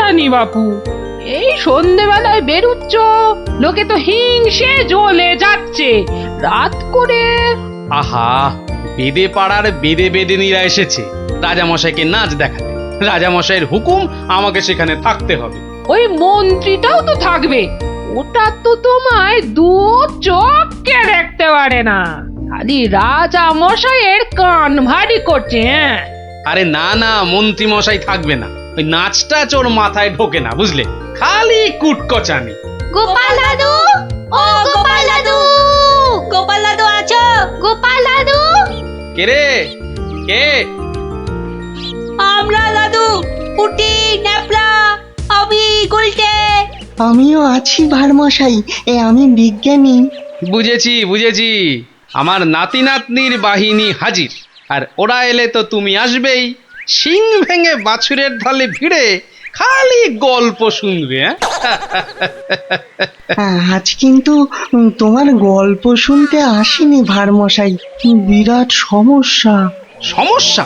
জানি বাপু, এই সন্ধেবেলায় বেরুচ্ছ, লোকে তো হিংসে জ্বলে যাচ্ছে রাত করে। আহা, বেদে পাড়ার বেদে বেদেনীরা এসেছে রাজামশাইকে নাচ দেখাতে। রাজামশাইয়ের হুকুম, আমাকে সেখানে থাকতে হবে। ওই মন্ত্রীটাও তো থাকবে, ওটা তো তোমায় দু চোখকে দেখতে পারে না, খালি রাজা মশাইয়ের কান ভারী করছে। হ্যাঁ, আরে না না, মন্ত্রী মশাই থাকবে না, ওই নাচটা ওর মাথায় ঢোকে না, বুঝলে, খালি কুটকচানি। গোপাল দাদু, ও গোপাল দাদু, গোপাল দাদু আছো? গোপাল দাদু, কে রে, কে? আমরা দাদু, পুটি, ন্যাপলা, আমি গুলটে। আমিও আছি ভারমশাই, আমি বিজ্ঞানী। বুঝেছি বুঝেছি, আমার নাতি নাতনির বাহিনী হাজির, আর ওরা এলে তো তুমি আসবেই, শিং ভেঙে বাছুরের ঢালে ভিড়ে খালি গল্প শুনবে। আজ কিন্তু তোমার গল্প শুনতে আসিনি ভারমশাই, বিরাট সমস্যা। সমস্যা?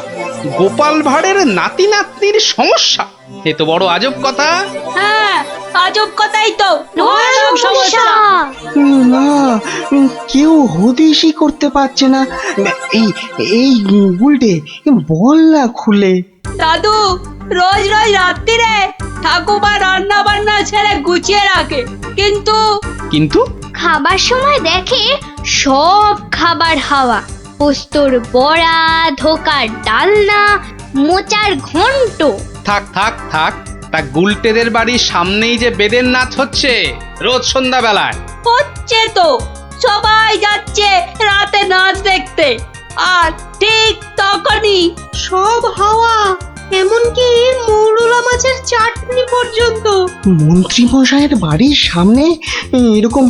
গোপাল ভাঁড়ের নাতি নাতনির সমস্যা? এ তো বড় আজব কথা। হ্যাঁ, আজব কথাই তো, ভয়ানক সমস্যা। না, কেউ হদিশই করতে পারছে না। এই এই গুলটে, বল না খুলে। দাদু রোজ রোজ রাত্রিরে ঠাকুমা রান্না বান্না ছেড়ে গুছিয়ে রাখে, কিন্তু কিন্তু খাবার সময় দেখে সব খাবার হাওয়া, পোস্তর বড়া, ধোকার ডালনা, মোচার ঘন্ট। থাক থাক থাক, তা গুলটেদের বাড়ির সামনেই যে বেদের নাচ হচ্ছে রোজ সন্ধ্যাবেলায়। হচ্ছে তো, সবাই যাচ্ছে রাতে নাচ দেখতে, আর ঠিক তখনই সব হাওয়া, এমনকি মৌরলা মাছের চাটনি পর্যন্ত। মন্ত্রী মশাইয়ের বাড়ির সামনে এরকম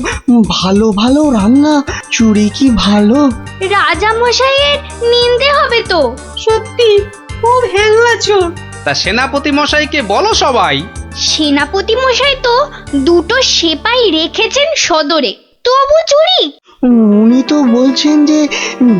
ভালো ভালো রান্না, চুরি কি ভালো? রাজা মশাইয়ের নিন্দে হবে তো। সত্যি খুব হ্যাংলা চোর। তা সেনাপতি মশাইকে বলো সবাই। সেনাপতি মশাই তো দুটো সেপাই রেখেছেন সদরে, তবু চুরি। উনি তো বলছেন যে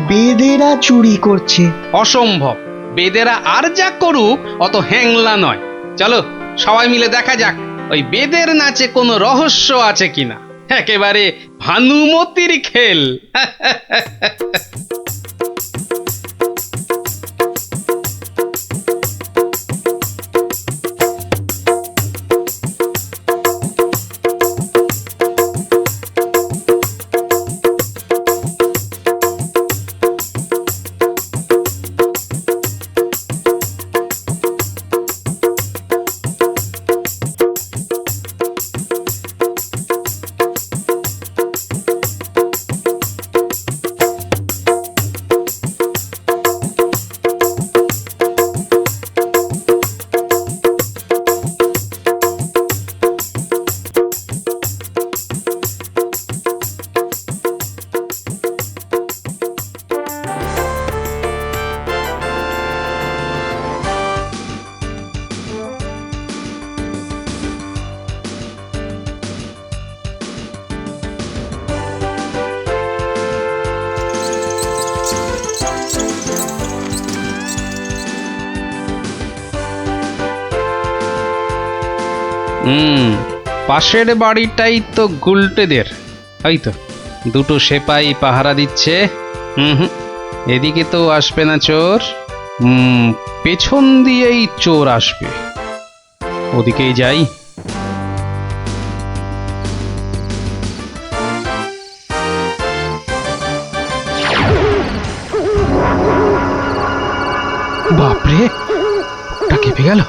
বেদেরা চুরি করছে। অসম্ভব, বেদেরা আর যা করুক অত হ্যাংলা নয়। চলো সবাই মিলে দেখা যাক ওই বেদের নাচে কোনো রহস্য আছে কিনা। একেবারে ভানুমতির খেল। পাশের বাড়িটাই তো গুলটেদের, ওই তো দুটো সেপাই পাহারা দিচ্ছে। এদিকে তো আসবে না চোর, পেছন দিয়েই চোর আসবে, ওদিকেই যাই। বাপরে, ওটা কেঁপে গেল।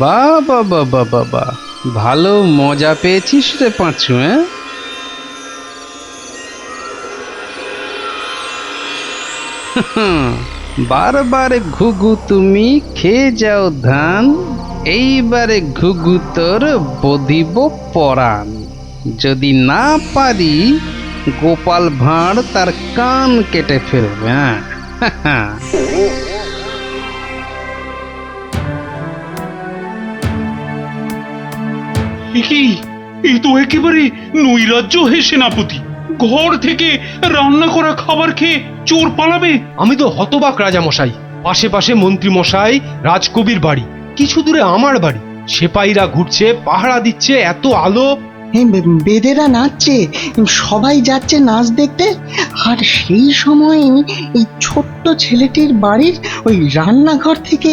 বাবা বাবা বাবা, ভালো মজা পেয়েছিস রে পাঁচু। বারবার ঘুঘু তুমি খেয়ে যাও ধান, এইবারে ঘুঘু তোর বধিব পরাণ। যদি না পারি গোপাল ভাঁড় তার কান কেটে ফেলবে। কি এই তো একেবারে নৈরাজ্য হে সেনাপতি। ঘর থেকে রান্না করা খাবার খেয়ে চোর পালাবে? আমি তো হতবাক রাজামশাই। পাশে পাশে মন্ত্রী মশাই, রাজকবির বাড়ি, কিছু দূরে আমার বাড়ি। সেপাইরা ঘুরছে, পাহারা দিচ্ছে, এত আলো। বেদেরা নাচছে, সবাই যাচ্ছে নাচ দেখতে। আর সেই সময় এই ছোট্ট ছেলেটির বাড়ির ওই রান্নাঘর থেকে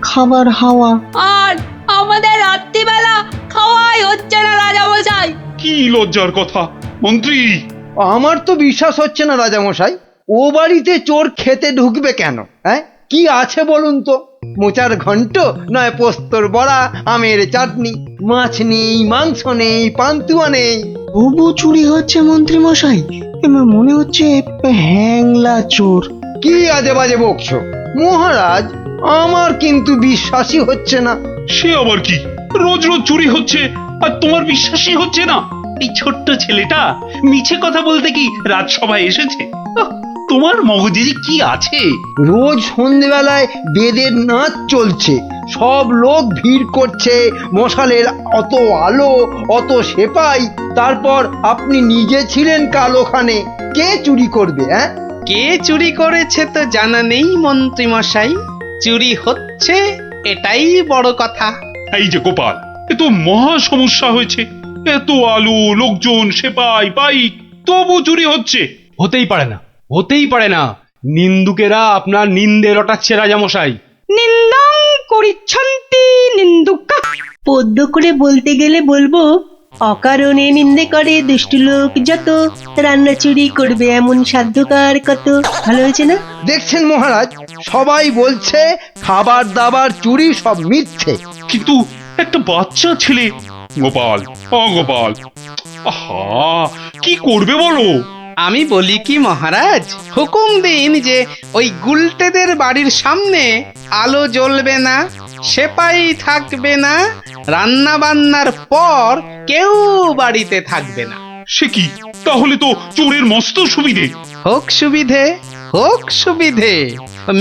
খাবার হাওয়া। আর আমাদের রাত্রিবেলা খাওয়াই হচ্ছে না রাজামশাই। কি লজ্জার কথা মন্ত্রী। আমার তো বিশ্বাস হচ্ছে না রাজামশাই, ও বাড়িতে চোর খেতে ঢুকবে কেন? হ্যাঁ, কি আছে বলুন তো? মোচার ঘন্ট, নয় পোস্তর বড়া, আমের চাটনি, মাছ নেই, মাংস নেই, পান্তুয়া নেই। তবু চুরি হচ্ছে মন্ত্রী মশাই, মনে হচ্ছে হ্যাংলা চোর। কি আজে বাজে বকছো মহারাজ, আমার কিন্তু বিশ্বাসই হচ্ছে না। সে আবার কি? রোজ রোজ চুরি হচ্ছে আর তোমার বিশ্বাসই হচ্ছে না? এই ছোট্ট ছেলেটা মিছে কথা বলতে কি রাজসভায় এসেছে? তোমার মগজে যে কি আছে? রোজ সন্ধেবেলায় বেদের নাচ চলছে, সব লোক ভিড় করছে, মশালের অত আলো, অত সেপাই, তারপর আপনি নিজে ছিলেন কাল ওখানে। কে চুরি করবে? হ্যাঁ, কে চুরি করেছে তো জানা নেই মন্ত্রী মশাই, চুরি হচ্ছে এটাই বড় কথা। এই যে গোপাল, এ তো মহা সমস্যা হয়েছে। এত আলো, লোকজন, সেপাই, বাইক, তবু চুরি হচ্ছে। হতেই পারে না, হতেই পারে না। নিন্দুকেরা আপনার নিন্দে রটাচ্ছে রাজামশাই। নিন্দং করিচ্ছন্তি নিন্দুকা। পদ্য করে বলতে গেলে বলবো, অকারণে নিন্দে করে দুষ্টু লোক যত, রান্না চুরি করবে এমন সাধ্যকার কত। ভালো হয়েছে না? দেখছেন মহারাজ, সবাই বলছে খাবার দাবার চুরি সব মিথ্যে। কিন্তু একটা বাচ্চা ছেলে। গোপাল, গোপাল, আহা, কি করবে বলো? আমি বলি কি মহারাজ, হুকুম দিন যে ওই গুলটেদের বাড়ির সামনে আলো জ্বলবে না, সেপাই থাকবে না, রান্না বান্নার পর কেউ বাড়িতে থাকবে না। সে কি? তাহলে তো চোরের মস্ত সুবিধে। হোক সুবিধে, হোক সুবিধে,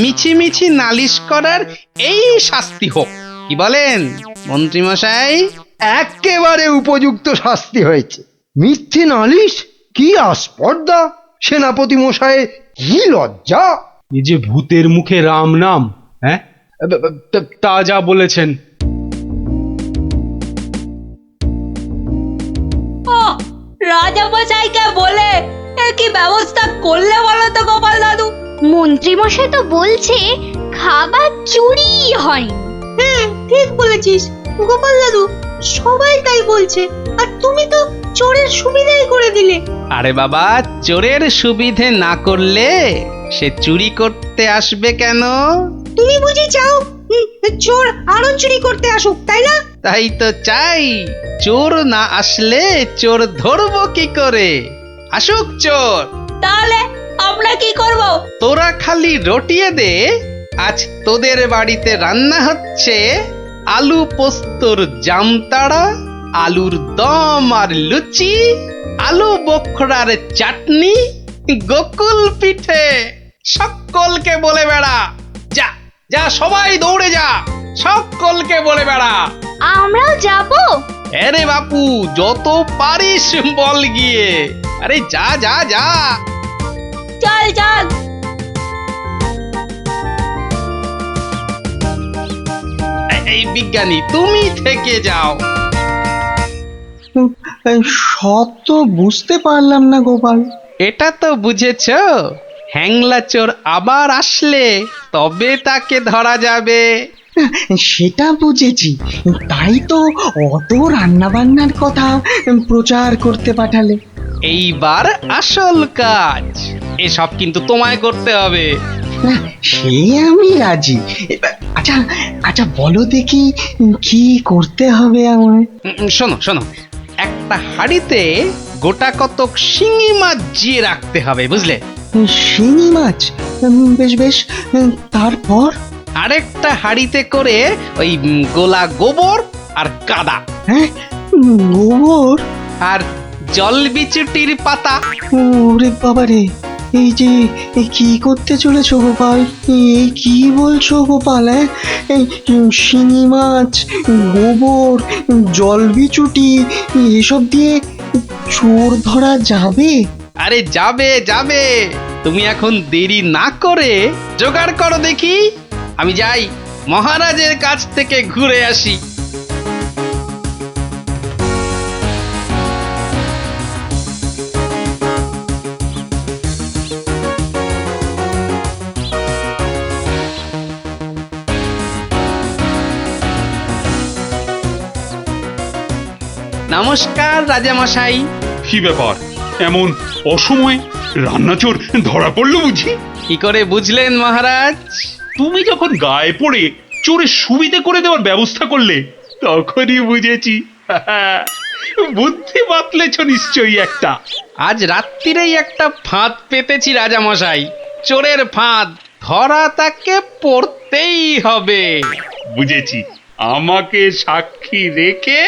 মিছি মিছি নালিশ করার এই শাস্তি হোক। কি বলেন মন্ত্রী মশাই? একেবারে উপযুক্ত শাস্তি হয়েছে। মিথ্যে নালিশ, কি আস্পর্ধা! সেনাপতি মশাইয়ের কি লজ্জা! এই যে ভূতের মুখে রাম নাম, হ্যাঁ, তা যা বলেছেন। রাজামশাইকে বলে কি ব্যবস্থা করলে বলো তো গোপাল দাদু? মন্ত্রী মশাই তো বলছে খাবার চুরি হয়। হ্যাঁ, ঠিক বলেছিস গোপাল দাদু, সবাই তাই বলছে। আর তুমি তো চোরের সুবিধাই করে দিলে। আরে বাবা, চোরের সুবিধে না করলে সে চুরি করতে আসবে কেন? তুমি বুঝি চাও চোর আরো চুরি করতে আসুক, তাই না? তাই তো চাই। চোর না আসলে চোর ধরবো কি করে? আসুক চোর। তাহলে আমরা কি করব? তোরা খালি রটিয়ে দে, আজ তোদের বাড়িতে রান্না হচ্ছে আলু পোস্তর জামতাড়া, আলুর দম আর লুচি, আলু বোখরার চাটনি, গোকুল পিঠে। সকলকে বলে বেড়া, যা যা, সবাই দৌড়ে যা, সকলকে বলে বেড়া। আমরাও যাবো? আরে বাপু, যত পারিস বল গিয়ে। আরে যা যা যা। চল চল। এই বিজ্ঞানী, তুমি থেকে যাও। সব তো বুঝতে পারলাম না গোপাল। এটা তো বুঝেছ, হ্যাংলা চোর আবার আসলে তবে তাকে ধরা যাবে। সেটা বুঝেছি, তাই তো অত রান্না বান্নার কথা প্রচার করতে পাঠালে। এইবার আসল কাজ, এসব কিন্তু তোমায় করতে হবে। না, সে আমি রাজি। আচ্ছা আচ্ছা, বলো দেখি কি করতে হবে আমায়। শোনো শোনো, একটা হাঁড়িতে গোটা কতক শিঙি মাছ জিয়ে রাখতে হবে, বুঝলে? শিঙি মাছ? বেশ বেশ, তারপর? আরেকটা হাঁড়িতে করে ওই গোলা গোবর আর কাদা। হ্যাঁ, গোবর আর জল বিচুটির পাতা। ওরে বাবারে, এই যে কি করতে চলেছো গোপাল? এই কি বলছো গোপাল? এই শিঙি মাছ, গোবর, জলবিচুটি এসব দিয়ে চোর ধরা যাবে? আরে যাবে যাবে, তুমি এখন দেরি না করে জোগাড় করো দেখি। আমি যাই মহারাজের কাছ থেকে ঘুরে আসি। নমস্কার রাজামশাই। কি ব্যাপার, এমন অসময়ে রান্নাচোর ধরা পড়লো বুঝি? কি করে বুঝলেন মহারাজ? তুমি যখন গায়ে পড়ে চোরের সুবিধে করে দেওয়ার ব্যবস্থা করলে তখনই বুঝেছি। বুদ্ধি বাতলেছ নিশ্চয়ই একটা। আজ রাত্রিরেই একটা ফাঁদ পেতেছি রাজামশাই, চোরের ফাঁদ। ধরা তাকে পড়তেই হবে। বুঝেছি, আমাকে সাক্ষী রেখে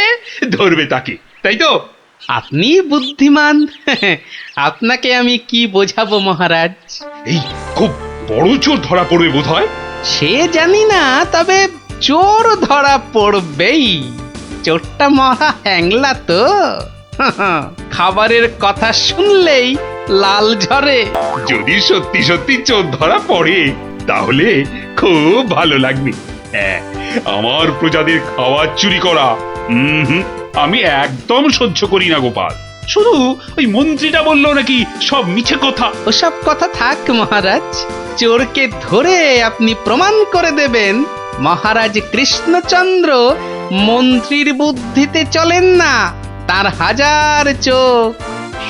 ধরবে তাকে, তাই তো? আপনি বুদ্ধিমান। আপনাকে আমি কি বোঝাবো মহারাজ? এই খুব বড় চোর ধরা পড়বে বোধ হয়। সে জানি না, তবে চোর ধরা পড়বেই। চোরটা মহা হ্যাংলা তো। খাবারের কথা শুনলেই লাল ঝরে। যদি সত্যি সত্যি চোর ধরা পড়ে তাহলে খুব ভালো লাগবে। হ্যাঁ, আমার প্রজাদের খাবার চুরি করা আমি একদম সহ্য করি না গোপাল। শুধু ওই মন্ত্রীটা বললো নাকি সব মিছে কথা। ওসব কথা থাক মহারাজ, চোরকে ধরে আপনি প্রমাণ করে দেবেন মহারাজ কৃষ্ণচন্দ্র মন্ত্রীর বুদ্ধিতে চলেন না, তার হাজার চোখ।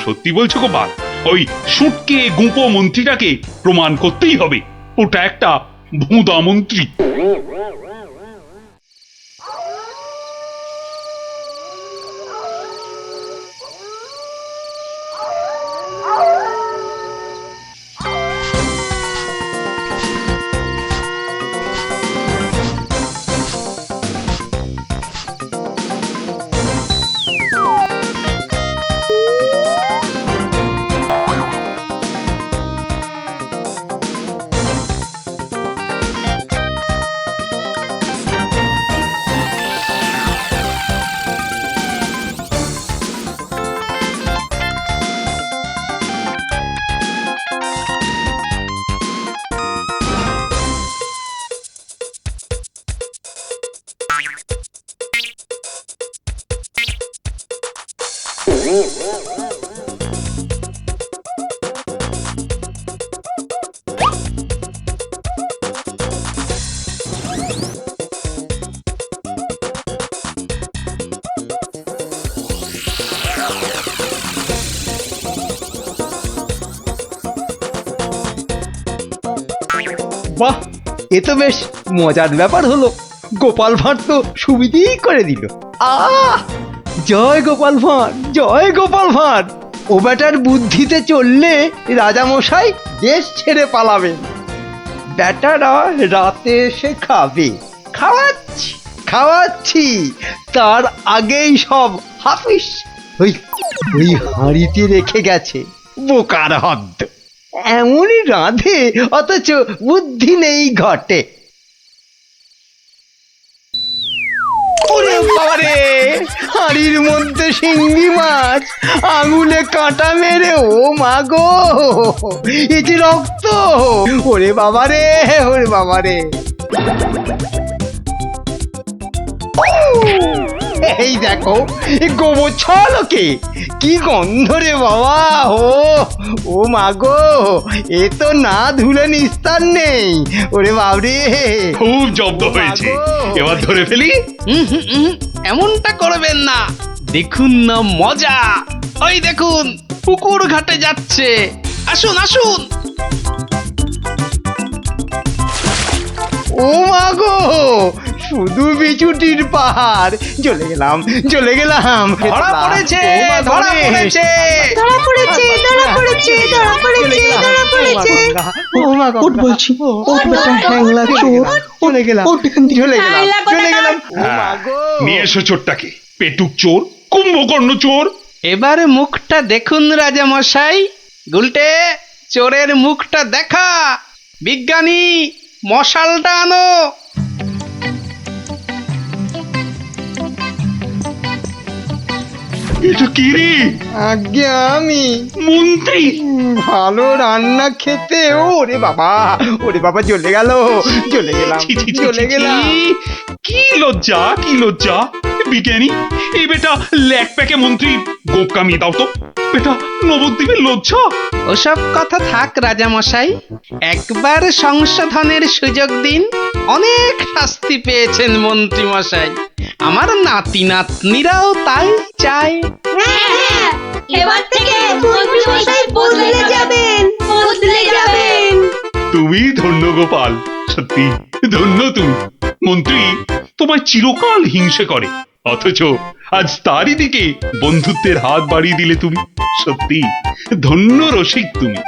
সত্যি বলছো গোপাল? ওই সুটকে গুঁপো মন্ত্রীটাকে প্রমাণ করতেই হবে ওটা একটা ভুঁদা মন্ত্রী। বাহ, এ তো বেশ মজার ব্যাপার হলো। গোপাল ভাঁড় তো সুবিধেই করে দিল। জয় গোপাল ভাঁড়, জয় গোপাল ভাঁড়। ও বেটার বুদ্ধিতে চললে রাজামশাই দেশ ছেড়ে পালাবেন। বেটারা রাতে এসে খাবে। খাওয়াচ্ছি খাওয়াচ্ছি, তার আগেই সব হাফিস ওই ওই হাঁড়িতে রেখে গেছে। বোকার হদ্দ, এমনই রাঁধে অথচ বুদ্ধি নেই ঘটে। ওরে বাবারে, হাঁড়ির মধ্যে শিঙ্গি মাছ, আঙুলে কাঁটা মেরে, ও মা গো, এ যে রক্ত! ওরে বাবারে, ওরে বাবারে! এই দেখো, গোবর ছলকে কি গন্ধ রে বাবা! ও মা গো, এ তো না ধুলে নিস্তার নেই। ওরে বাবরে, খুব জব্দ হয়েছে। এবার ধরে ফেলি। এমনটা করবেন না, দেখুন না মজা। ওই দেখুন, পুকুর ঘাটে যাচ্ছে। আসুন আসুন। ও মা গো, শুধু বিচুটির পাহাড়। চলে গেলাম, চলে গেলাম। ধরা পড়েছে, ধরা পড়েছে। ধরা পড়েছে, ধরা পড়েছে, ধরা পড়েছে, ধরা পড়েছে। ও মা গো, ওঠ বলছি, ওঠ বেটা হ্যাংলা চোর। চলে গেলাম, ওঠ এখান থেকে। চলে গেলাম, হ্যাংলা চলে গেলাম। ও মা হ্যাঁ, গো। নিয়ে এসো চোরটাকে। পেটুক চোর, কুম্ভকর্ণ চোর। এবার মুখটা দেখুন রাজামশাই। গুলটে, চোরের মুখটা দেখা। বিজ্ঞানী, মশালটা আনো। এটা কি রে? আজ্ঞে আমি মন্ত্রী! ভালো রান্না খেতে ওরে বাবা চলে গেল, চলে গেলাম, ছি, ছি, ছি, চলে ছি, গেলাম। ছি। কি লজ্জা, কি লজ্জা! বিজ্ঞানী, এই বেটা ল্যাক প্যাকে মন্ত্রী গোপ কামিয়ে দাও তো। বেটা নবদ্বীপের লজ্জা। ওসব কথা থাক রাজামশাই, একবার সংশোধনের সুযোগ দিন। অনেক শাস্তি পেয়েছেন মন্ত্রী মশাই, আমার নাতি নাতনিরাও তাই চায়। হ্যাঁ, এবার থেকে মন্ত্রী মশাই বদলে যাবেন। তুমি ধন্য গোপাল, সত্যি ধন্য তুমি। মন্ত্রী তোমায় চিরকাল হিংসে করে, অথচ আজ তারই দিকে বন্ধুত্বের হাত বাড়িয়ে দিলে তুমি। সত্যি ধন্য রসিক তুমি।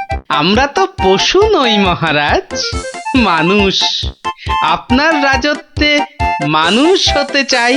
আমরা তো পশু নই মহারাজ, মানুষ। আপনার রাজত্বে মানুষ হতে চাই।